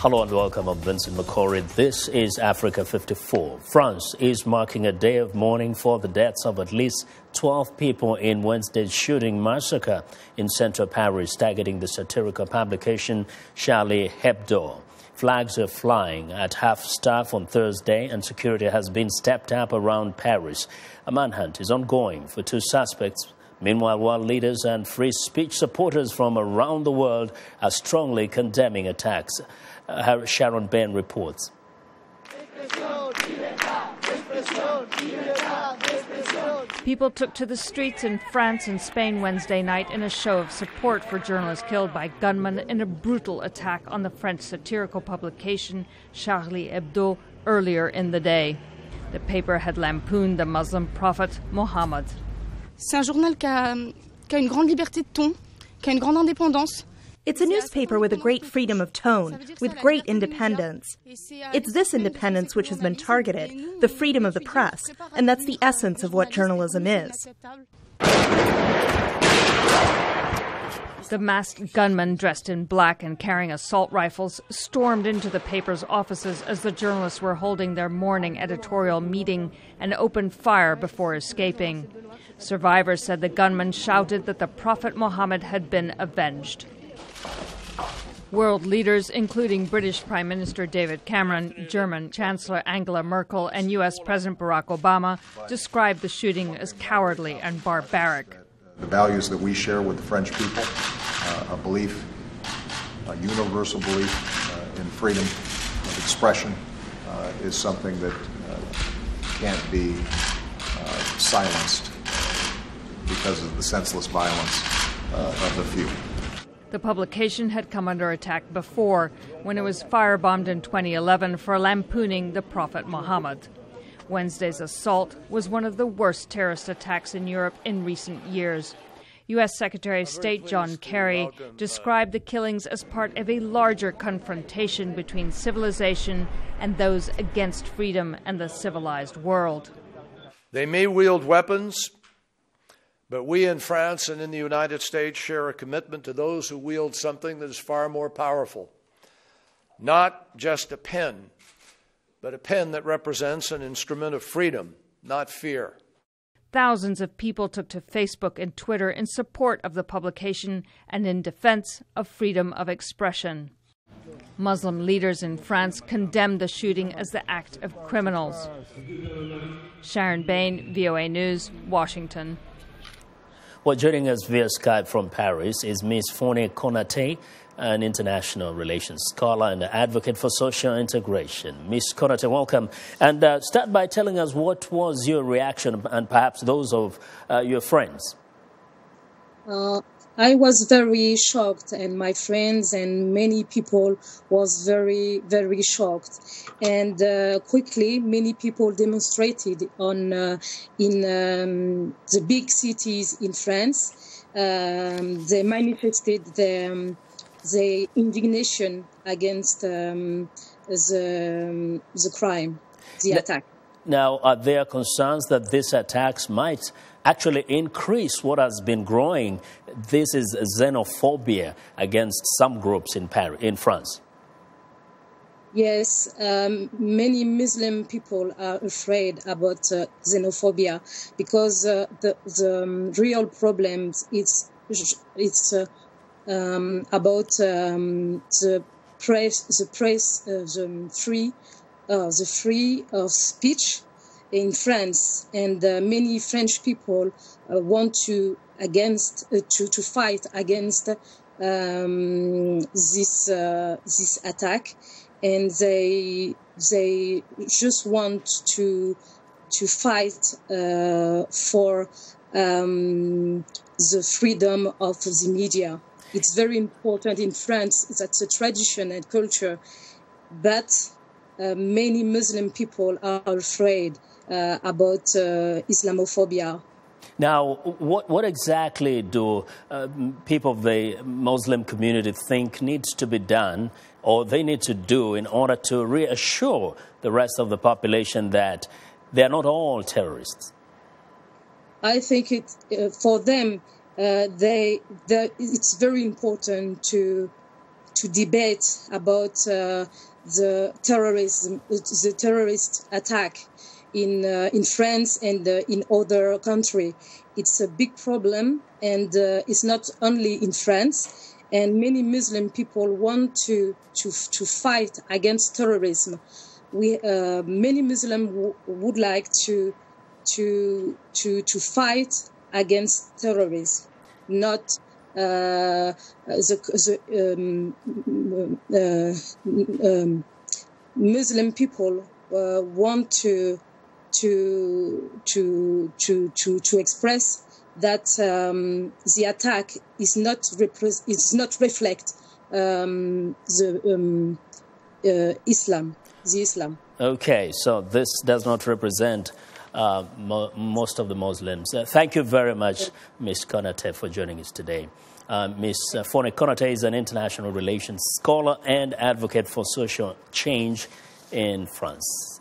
Hello and welcome. I'm Vincent Makori. This is Africa 54. France is marking a day of mourning for the deaths of at least 12 people in Wednesday's shooting massacre in central Paris, targeting the satirical publication Charlie Hebdo. Flags are flying at half-staff on Thursday, and security has been stepped up around Paris. A manhunt is ongoing for two suspects. Meanwhile, world leaders and free speech supporters from around the world are strongly condemning attacks. Sharon Behn reports. People took to the streets in France and Spain Wednesday night in a show of support for journalists killed by gunmen in a brutal attack on the French satirical publication Charlie Hebdo earlier in the day. The paper had lampooned the Muslim prophet Mohammed. C'est un journal qui a une grande liberté de ton, qui a une grande indépendance. It's a newspaper with a great freedom of tone, with great independence. It's this independence which has been targeted, the freedom of the press, and that's the essence of what journalism is. The masked gunmen, dressed in black and carrying assault rifles, stormed into the paper's offices as the journalists were holding their morning editorial meeting and opened fire before escaping. Survivors said the gunmen shouted that the Prophet Muhammad had been avenged. World leaders, including British Prime Minister David Cameron, German Chancellor Angela Merkel, and U.S. President Barack Obama, described the shooting as cowardly and barbaric. The values that we share with the French people, a belief, a universal belief in freedom of expression, is something that can't be silenced because of the senseless violence of the few. The publication had come under attack before, when it was firebombed in 2011 for lampooning the Prophet Muhammad. Wednesday's assault was one of the worst terrorist attacks in Europe in recent years. U.S. Secretary of State John Kerry described the killings as part of a larger confrontation between civilization and those against freedom and the civilized world. They may wield weapons, but we in France and in the United States share a commitment to those who wield something that is far more powerful. Not just a pen, but a pen that represents an instrument of freedom, not fear. Thousands of people took to Facebook and Twitter in support of the publication and in defense of freedom of expression. Muslim leaders in France condemned the shooting as the act of criminals. Sharon Behn, VOA News, Washington. Well, joining us via Skype from Paris is Ms. Founé Konate, an international relations scholar and advocate for social integration. Ms. Konate, welcome. And start by telling us what was your reaction and perhaps those of your friends. I was very shocked, and my friends and many people was very, very shocked. And quickly, many people demonstrated in the big cities in France. They manifested their indignation against the crime, the attack. Now, are there concerns that these attacks might actually increase what has been growing? This is xenophobia against some groups in Paris, in France. Yes, many Muslim people are afraid about xenophobia because the real problem it's about the free of speech in France, and many French people want to fight against this attack, and they just want to fight for the freedom of the media. It's very important in France. That's a tradition and culture, but many Muslim people are afraid about Islamophobia. Now, what exactly do people of the Muslim community think needs to be done, or they need to do, in order to reassure the rest of the population that they're not all terrorists? I think for them, it's very important to debate about the terrorist attack in France and in other countries. It's a big problem, and it's not only in France. And many Muslim people want to fight against terrorism. Many Muslims would like to fight against terrorism, not Muslim people want to express that the attack is not reflect the Islam. Okay, so this does not represent most of the Muslims. Thank you very much, Ms. Konate, for joining us today. Ms. Founé Konate is an international relations scholar and advocate for social change in France.